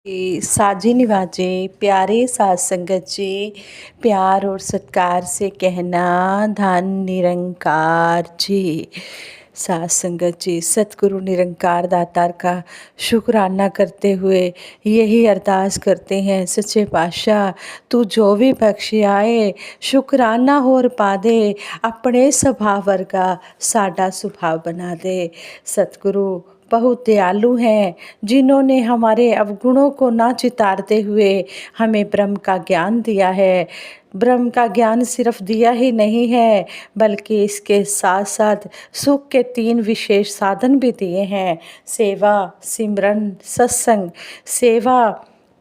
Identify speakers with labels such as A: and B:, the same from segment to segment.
A: साजी निवाजे प्यारे साध संगत जी, प्यार और सत्कार से कहना धन निरंकार जी। साध संगत जी, सतगुरु निरंकार दातार का शुक्राना करते हुए यही अरदास करते हैं, सच्चे पातशाह तू जो भी बख्शे आए शुक्राना होर पा दे, अपने स्वभाव वर्गा साडा स्वभाव बना दे। सतगुरु बहुत दयालु हैं, जिन्होंने हमारे अवगुणों को ना चितारते हुए हमें ब्रह्म का ज्ञान दिया है। ब्रह्म का ज्ञान सिर्फ दिया ही नहीं है, बल्कि इसके साथ साथ सुख के 3 विशेष साधन भी दिए हैं। सेवा, सिमरन, सत्संग। सेवा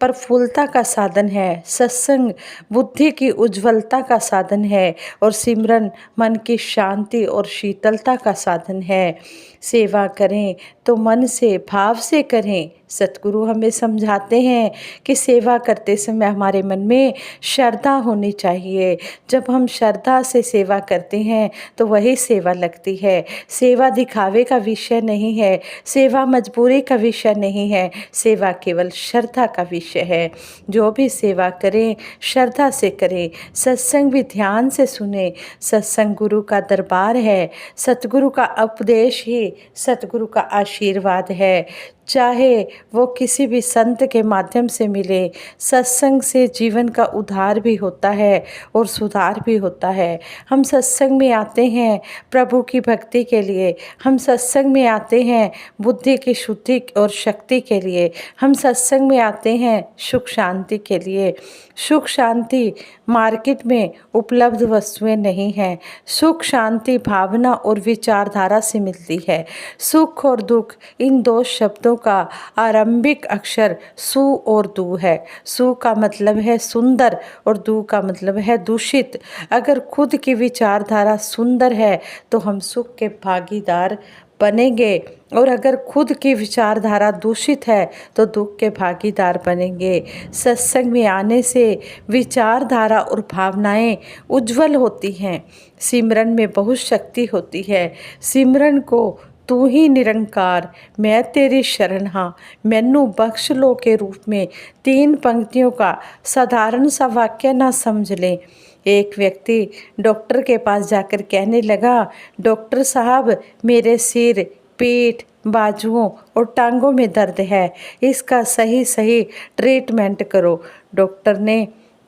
A: प्रफुल्लता का साधन है, सत्संग बुद्धि की उज्ज्वलता का साधन है और सिमरन मन की शांति और शीतलता का साधन है। सेवा करें तो मन से भाव से करें। सतगुरु हमें समझाते हैं कि सेवा करते समय हमारे मन में श्रद्धा होनी चाहिए। जब हम श्रद्धा से सेवा करते हैं तो वही सेवा लगती है। सेवा दिखावे का विषय नहीं है, सेवा मजबूरी का विषय नहीं है, सेवा केवल श्रद्धा का विषय है। जो भी सेवा करें श्रद्धा से करें, सत्संग भी ध्यान से सुने। सत्संग गुरु का दरबार है, सतगुरु का उपदेश ही सतगुरु का आशीर्वाद है, चाहे वो किसी भी संत के माध्यम से मिले। सत्संग से जीवन का उद्धार भी होता है और सुधार भी होता है। हम सत्संग में आते हैं प्रभु की भक्ति के लिए, हम सत्संग में आते हैं बुद्धि की शुद्धि और शक्ति के लिए, हम सत्संग में आते हैं सुख शांति के लिए। सुख शांति मार्केट में उपलब्ध वस्तुएं नहीं हैं, सुख शांति भावना और विचारधारा से मिलती है। सुख और दुख इन 2 शब्दों का आरंभिक अक्षर सु और दू है। सु का मतलब है सुंदर और दू का मतलब है दूषित। अगर खुद की विचारधारा सुंदर है तो हम सुख के भागीदार बनेंगे, और अगर खुद की विचारधारा दूषित है तो दुख के भागीदार बनेंगे। सत्संग में आने से विचारधारा और भावनाएं उज्जवल होती हैं। सिमरन में बहुत शक्ति होती है। सिमरन को तू ही निरंकार मैं तेरी शरण हाँ मैनू बख्श लो के रूप में 3 पंक्तियों का साधारण सा वाक्य ना समझ लें। एक व्यक्ति डॉक्टर के पास जाकर कहने लगा, डॉक्टर साहब मेरे सिर, पेट, बाजुओं और टांगों में दर्द है, इसका सही ट्रीटमेंट करो। डॉक्टर ने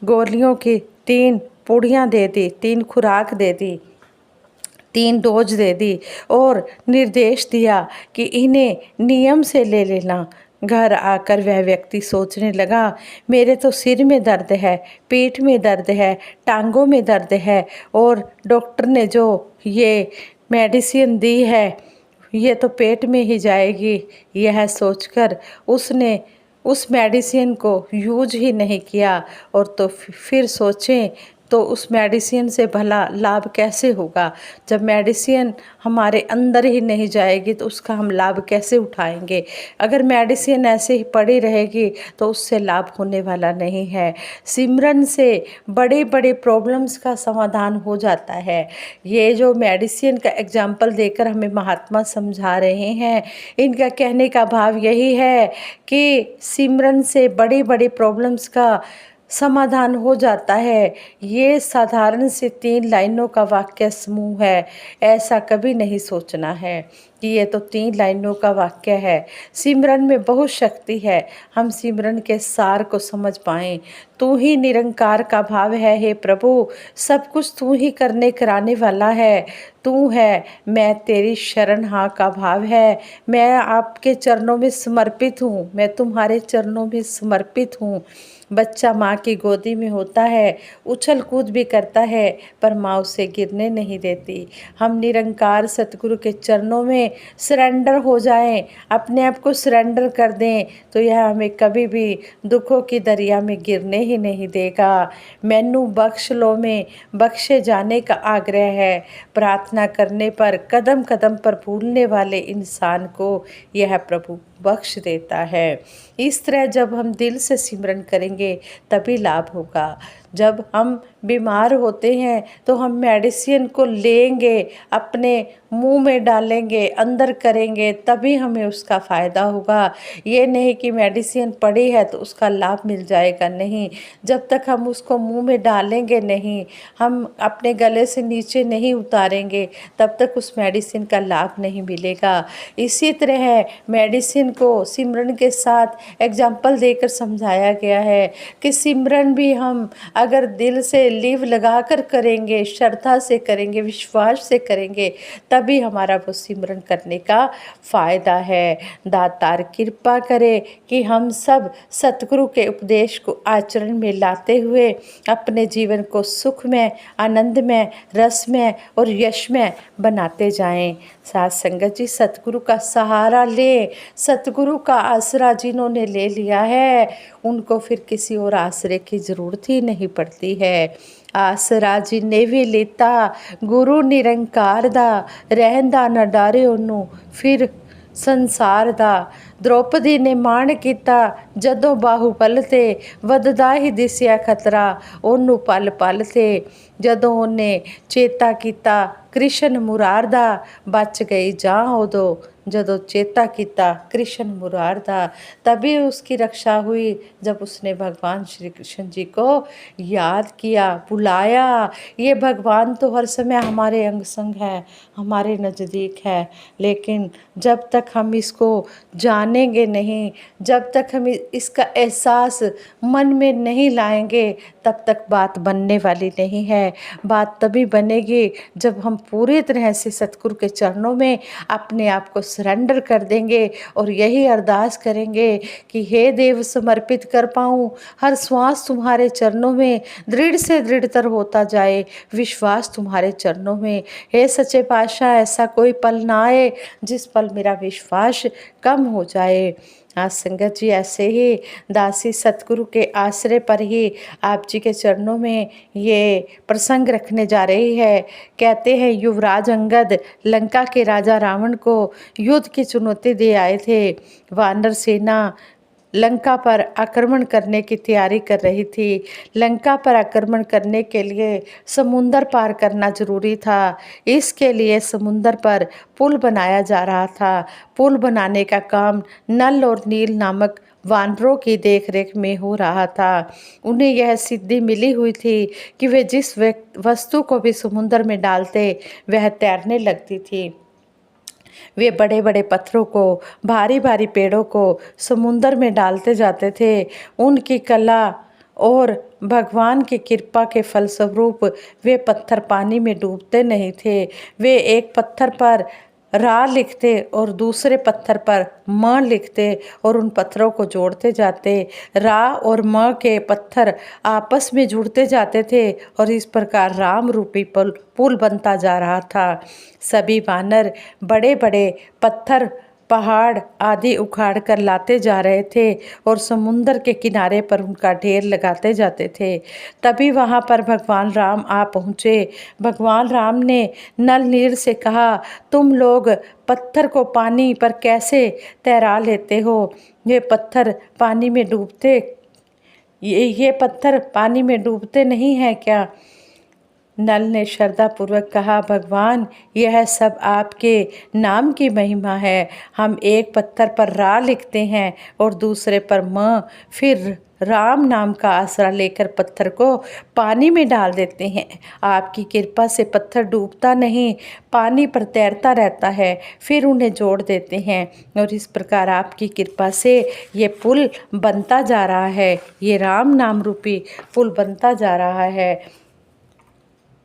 A: गोलियों की 3 पुड़ियाँ दे दी, 3 खुराक दे दी, 3 डोज दे दी और निर्देश दिया कि इन्हें नियम से ले लेना। घर आकर वह व्यक्ति सोचने लगा, मेरे तो सिर में दर्द है, पेट में दर्द है, टांगों में दर्द है, और डॉक्टर ने जो ये मेडिसिन दी है ये तो पेट में ही जाएगी। यह सोचकर उसने उस मेडिसिन को यूज ही नहीं किया। और तो फिर सोचें तो उस मेडिसिन से भला लाभ कैसे होगा। जब मेडिसिन हमारे अंदर ही नहीं जाएगी तो उसका हम लाभ कैसे उठाएंगे। अगर मेडिसिन ऐसे ही पड़ी रहेगी तो उससे लाभ होने वाला नहीं है। सिमरन से बड़े बड़े प्रॉब्लम्स का समाधान हो जाता है। ये जो मेडिसिन का एग्जाम्पल देकर हमें महात्मा समझा रहे हैं, इनका कहने का भाव यही है कि सिमरन से बड़ी बड़ी प्रॉब्लम्स का समाधान हो जाता है। ये साधारण से 3 लाइनों का वाक्य समूह है, ऐसा कभी नहीं सोचना है कि ये तो 3 लाइनों का वाक्य है। सिमरन में बहुत शक्ति है, हम सिमरन के सार को समझ पाएं। तू ही निरंकार का भाव है, हे प्रभु सब कुछ तू ही करने कराने वाला है। तू है मैं तेरी शरण हाँ का भाव है, मैं आपके चरणों में समर्पित हूँ, मैं तुम्हारे चरणों में समर्पित हूँ। बच्चा माँ की गोदी में होता है, उछल कूद भी करता है, पर माँ उसे गिरने नहीं देती। हम निरंकार सतगुरु के चरणों में सरेंडर हो जाएं, अपने आप को सरेंडर कर दें, तो यह हमें कभी भी दुखों की दरिया में गिरने ही नहीं देगा। मैनू बख्श लो में बख्शे जाने का आग्रह है। प्रार्थना करने पर कदम कदम पर भूलने वाले इंसान को यह प्रभु बख्श देता है। इस तरह जब हम दिल से सिमरन करेंगे तभी लाभ होगा। जब हम बीमार होते हैं तो हम मेडिसिन को लेंगे, अपने मुंह में डालेंगे, अंदर करेंगे, तभी हमें उसका फ़ायदा होगा। ये नहीं कि मेडिसिन पड़ी है तो उसका लाभ मिल जाएगा, नहीं। जब तक हम उसको मुंह में डालेंगे नहीं, हम अपने गले से नीचे नहीं उतारेंगे, तब तक उस मेडिसिन का लाभ नहीं मिलेगा। इसी तरह मेडिसिन को सिमरन के साथ एग्जाम्पल देकर समझाया गया है कि सिमरन भी हम अगर दिल से लीव लगाकर करेंगे, श्रद्धा से करेंगे, विश्वास से करेंगे, तभी हमारा वो सिमरन करने का फ़ायदा है। दातार कृपा करे कि हम सब सतगुरु के उपदेश को आचरण में लाते हुए अपने जीवन को सुखमय, आनंदमय, रसमय और यशमय बनाते जाएं। साथ संगत जी, सतगुरु का सहारा ले, सतगुरु का आसरा जिन्होंने ले लिया है उनको फिर किसी और आसरे की ज़रूरत ही नहीं पड़ती है। आसरा जिन्हें भी लेता गुरु निरंकार दा, रहंदा न डारे ओनू फिर संसार दा। द्रौपदी ने माण किता जदों बाहुबल ते, वधदा ही दिसिया खतरा ओनू पल पल ते। जदों ओने चेता किता कृष्ण मुरार दा, बच गई जां उदों जदों चेता किता कृष्ण मुरार दा। तभी उसकी रक्षा हुई जब उसने भगवान श्री कृष्ण जी को याद किया, बुलाया। ये भगवान तो हर समय हमारे अंग संग है, हमारे नज़दीक है, लेकिन जब तक हम इसको जानेंगे नहीं, जब तक हम इसका एहसास मन में नहीं लाएंगे, तब तक बात बनने वाली नहीं है। बात तभी बनेगी जब हम पूरी तरह से सतगुरु के चरणों में अपने आप को सरेंडर कर देंगे और यही अरदास करेंगे कि हे देव, समर्पित कर पाऊँ हर श्वास तुम्हारे चरणों में दृढ़ से दृढ़तर होता जाए, विश्वास तुम्हारे चरणों में। हे सच्चे पातशाह, ऐसा कोई पल ना आए जिस पल मेरा विश्वास कम हो जाए। आज संगत जी, ऐसे ही दासी सतगुरु के आश्रय पर ही आप जी के चरणों में ये प्रसंग रखने जा रही है। कहते हैं युवराज अंगद लंका के राजा रावण को युद्ध की चुनौती दे आए थे। वानर सेना लंका पर आक्रमण करने की तैयारी कर रही थी। लंका पर आक्रमण करने के लिए समुंदर पार करना जरूरी था। इसके लिए समुंदर पर पुल बनाया जा रहा था। पुल बनाने का काम नल और नील नामक वानरों की देखरेख में हो रहा था। उन्हें यह सिद्धि मिली हुई थी कि वे जिस वस्तु को भी समुंदर में डालते वह तैरने लगती थी। वे बड़े बड़े पत्थरों को, भारी भारी पेड़ों को समुंदर में डालते जाते थे। उनकी कला और भगवान की कृपा के फलस्वरूप वे पत्थर पानी में डूबते नहीं थे। वे एक पत्थर पर रा लिखते और दूसरे पत्थर पर म लिखते और उन पत्थरों को जोड़ते जाते। रा और म के पत्थर आपस में जुड़ते जाते थे और इस प्रकार राम रूपी पुल बनता जा रहा था। सभी वानर बड़े बड़े पत्थर, पहाड़ आदि उखाड़ कर लाते जा रहे थे और समुंदर के किनारे पर उनका ढेर लगाते जाते थे। तभी वहाँ पर भगवान राम आ पहुँचे। भगवान राम ने नल नील से कहा, तुम लोग पत्थर को पानी पर कैसे तैरा लेते हो? ये पत्थर पानी में डूबते ये पत्थर पानी में डूबते नहीं हैं क्या? नल ने श्रद्धापूर्वक कहा, भगवान, यह सब आपके नाम की महिमा है। हम एक पत्थर पर रा लिखते हैं और दूसरे पर म, फिर राम नाम का आसरा लेकर पत्थर को पानी में डाल देते हैं। आपकी कृपा से पत्थर डूबता नहीं, पानी पर तैरता रहता है, फिर उन्हें जोड़ देते हैं और इस प्रकार आपकी कृपा से ये पुल बनता जा रहा है। ये राम नाम रूपी पुल बनता जा रहा है।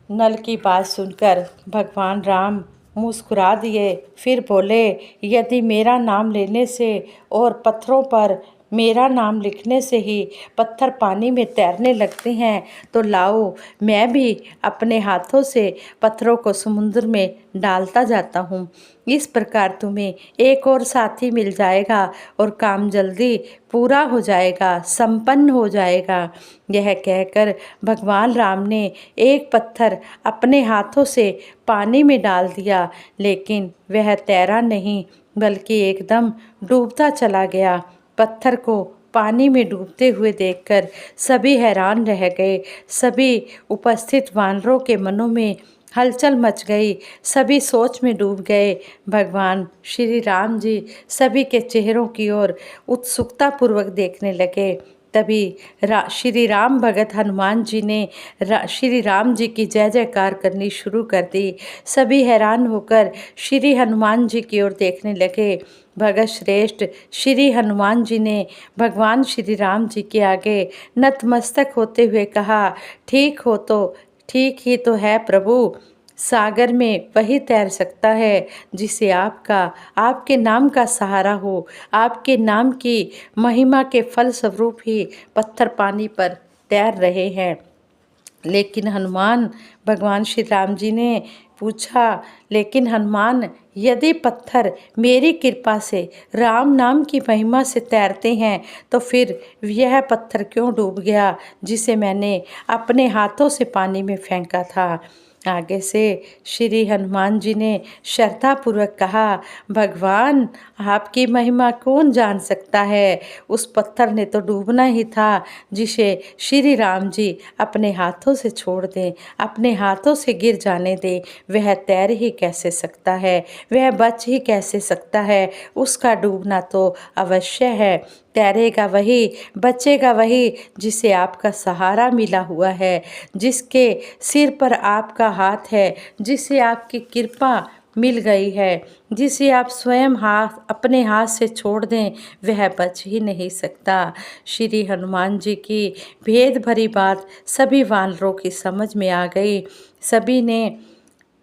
A: नल की बात सुनकर भगवान राम मुस्कुरा दिए, फिर बोले, यदि मेरा नाम लेने से और पत्थरों पर मेरा नाम लिखने से ही पत्थर पानी में तैरने लगते हैं तो लाओ, मैं भी अपने हाथों से पत्थरों को समुद्र में डालता जाता हूँ। इस प्रकार तुम्हें एक और साथी मिल जाएगा और काम जल्दी पूरा हो जाएगा, संपन्न हो जाएगा। यह कहकर भगवान राम ने एक पत्थर अपने हाथों से पानी में डाल दिया, लेकिन वह तैरा नहीं। बल्कि एकदम डूबता चला गया। पत्थर को पानी में डूबते हुए देखकर सभी हैरान रह गए। सभी उपस्थित वानरों के मनों में हलचल मच गई। सभी सोच में डूब गए। भगवान श्री राम जी सभी के चेहरों की ओर उत्सुकता पूर्वक देखने लगे। तभी श्री राम भगत हनुमान जी ने श्री राम जी की जय जयकार करनी शुरू कर दी। सभी हैरान होकर श्री हनुमान जी की ओर देखने लगे। भगत श्रेष्ठ श्री हनुमान जी ने भगवान श्री राम जी के आगे नतमस्तक होते हुए कहा, ठीक ही तो है प्रभु। सागर में वही तैर सकता है जिसे आपके नाम का सहारा हो। आपके नाम की महिमा के फल स्वरूप ही पत्थर पानी पर तैर रहे हैं। लेकिन हनुमान, भगवान श्री राम जी ने पूछा, लेकिन हनुमान, यदि पत्थर मेरी कृपा से राम नाम की महिमा से तैरते हैं तो फिर यह पत्थर क्यों डूब गया जिसे मैंने अपने हाथों से पानी में फेंका था। आगे से श्री हनुमान जी ने श्रद्धापूर्वक कहा, भगवान, आपकी महिमा कौन जान सकता है। उस पत्थर ने तो डूबना ही था जिसे श्री राम जी अपने हाथों से छोड़ दें, अपने हाथों से गिर जाने दें। वह तैर ही कैसे सकता है, वह बच ही कैसे सकता है। उसका डूबना तो अवश्य है। तैरेगा वही, बचेगा वही जिसे आपका सहारा मिला हुआ है, जिसके सिर पर आपका हाथ है, जिसे आपकी कृपा मिल गई है, जिसे आप स्वयं अपने हाथ से छोड़ दें, वह बच ही नहीं सकता। श्री हनुमान जी की भेद भरी बात सभी वानरों की समझ में आ गई। सभी ने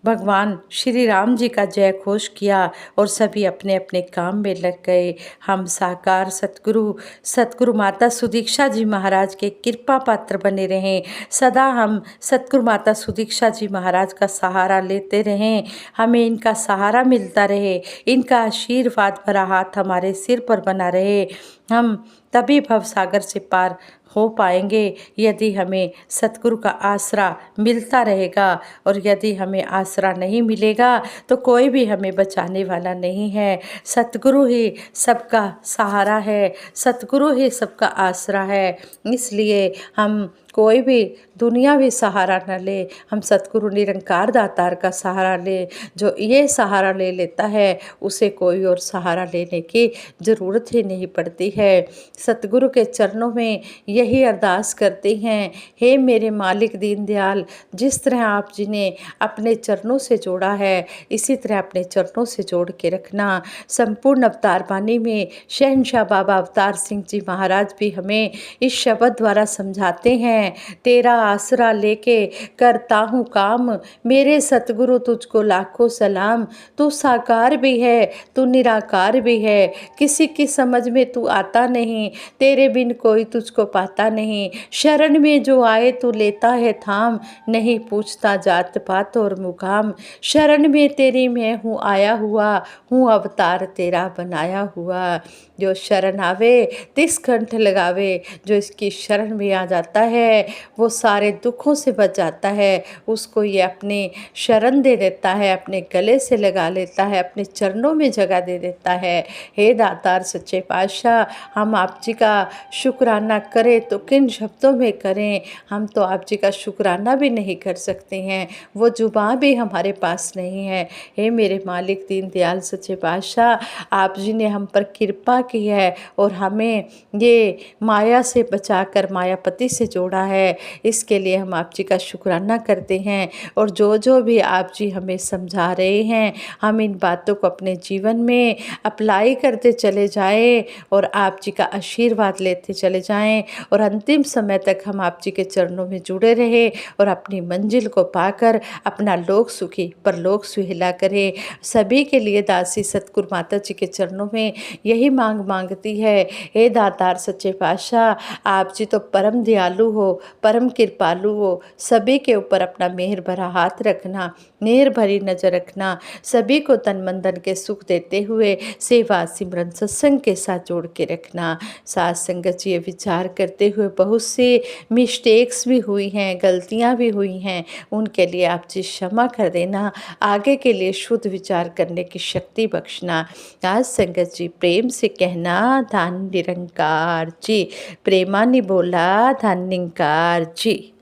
A: भगवान श्री राम जी का जय घोष किया और सभी अपने अपने काम में लग गए। हम साकार सतगुरु माता सुदीक्षा जी महाराज के कृपा पात्र बने रहें। सदा हम सतगुरु माता सुदीक्षा जी महाराज का सहारा लेते रहें। हमें इनका सहारा मिलता रहे, इनका आशीर्वाद भरा हाथ हमारे सिर पर बना रहे। हम तभी भवसागर से पार हो पाएंगे यदि हमें सतगुरु का आसरा मिलता रहेगा। और यदि हमें आसरा नहीं मिलेगा तो कोई भी हमें बचाने वाला नहीं है। सतगुरु ही सबका सहारा है, सतगुरु ही सबका आसरा है। इसलिए हम कोई भी दुनियावी सहारा न ले, हम सतगुरु निरंकार दातार का सहारा ले। जो ये सहारा ले लेता है उसे कोई और सहारा लेने की ज़रूरत ही नहीं पड़ती है। सतगुरु के चरणों में यही अरदास करते हैं, हे मेरे मालिक दीनदयाल, जिस तरह आप जी ने अपने चरणों से जोड़ा है इसी तरह अपने चरणों से जोड़ के रखना। संपूर्ण अवतार बानी में शहंशाह बाबा अवतार सिंह जी महाराज भी हमें इस शब्द द्वारा समझाते हैं, तेरा आसरा लेके करता हूँ काम, मेरे सतगुरु तुझको लाखों सलाम। तू साकार भी है, तू निराकार भी है, किसी की समझ में तू आता नहीं, तेरे बिन कोई तुझको पाता नहीं। शरण में जो आए तू लेता है थाम, नहीं पूछता जात पात और मुकाम। शरण में तेरी मैं हूँ आया हुआ, हूँ अवतार तेरा बनाया हुआ। जो शरण आवे तिस कंठ लगावे, जो इसकी शरण में आ जाता है वो सारे दुखों से बच जाता है। उसको ये अपनी शरण दे देता है, अपने गले से लगा लेता है, अपने चरणों में जगह दे देता है। हे दातार सच्चे पातशाह, हम आप जी का शुक्राना करें तो किन शब्दों में करें। हम तो आप जी का शुक्राना भी नहीं कर सकते हैं, वो जुबान भी हमारे पास नहीं है। हे मेरे मालिक दीनदयाल सच्चे पातशाह, आप जी ने हम पर कृपा की है और हमें ये माया से बचाकर मायापति से जोड़ा है। इसके लिए हम आप जी का शुक्राना करते हैं। और जो जो भी आप जी हमें समझा रहे हैं, हम इन बातों को अपने जीवन में अप्लाई करते चले जाएं और आप जी का आशीर्वाद लेते चले जाएं और अंतिम समय तक हम आप जी के चरणों में जुड़े रहे और अपनी मंजिल को पाकर अपना लोक सुखी परलोक सुहेला करें। सभी के लिए दासी सतगुरु माता जी के चरणों में यही मांगती है, हे दातार सच्चे पातशाह, आप जी तो परम दयालु हो, परम कृपालु हो। सभी के ऊपर अपना मेहर भरा हाथ रखना, मेहर भरी नज़र रखना, सभी को तन मन धन के सुख देते हुए सेवा सिमरन सत्संग के साथ जोड़ के रखना। साथ संगत जी ये विचार करते करते हुए बहुत से मिस्टेक्स भी हुई हैं, गलतियाँ भी हुई हैं, उनके लिए आप जी क्षमा कर देना, आगे के लिए शुद्ध विचार करने की शक्ति बख्शना। आज संगत जी प्रेम से कहना धन निरंकार जी, प्रेमानी बोला धन निरंकार जी।